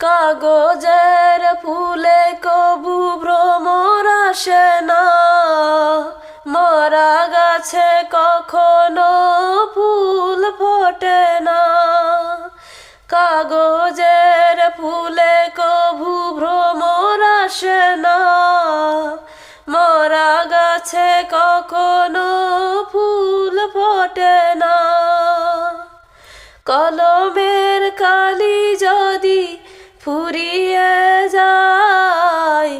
কাগজের ফুলে কবু ভ্রমর আসে না, মরা গাছে কখনো ফুল ফোটে না। কাগজের ফুলে কবু ভ্রমর আসে না, মরা গাছে কখনো ফুল ফোটে না। কলমের কালি যদি ফুরিয়ে যায়,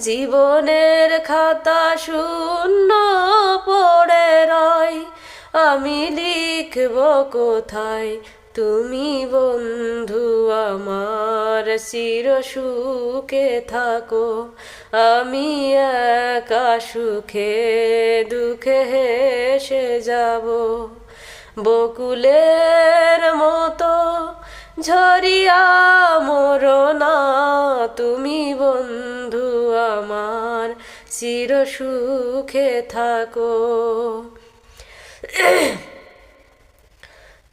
জীবনের খাতা শূন্য পড়ে রয়। আমি লিখব কোথায়, তুমি বন্ধু আমার চির সুখে থাকো। আমি একা সুখে দুঃখে হেসে যাব। বকুলের মতো ঝরিয়া মরো না, তুমি বন্ধু আমার চির সুখে থাকো।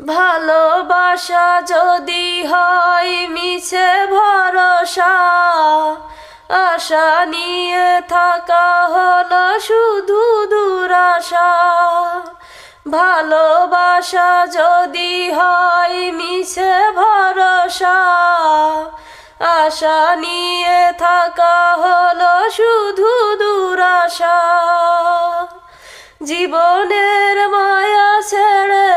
ভালোবাসা যদি হয় মিছে ভরসা, আশা নিয়ে থাকা হলো শুধু দুরাশা। ভালোবাসা যদি হয় মিছে ভরসা, আশা নিয়ে থাকা হলো শুধু দুরাশা। জীবনের মায়া ছেড়ে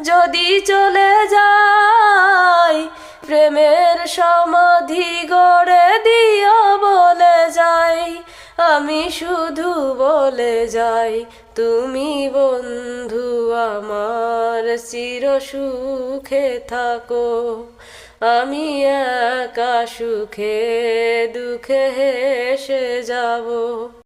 যদি চলে যাই, প্রেমের সমাধি গড়ে দিও বলে যাই। আমি শুধু বলে যাই, তুমি বন্ধু আমার চির সুখে থাকো। আমি একা সুখে দুঃখে হেসে যাব।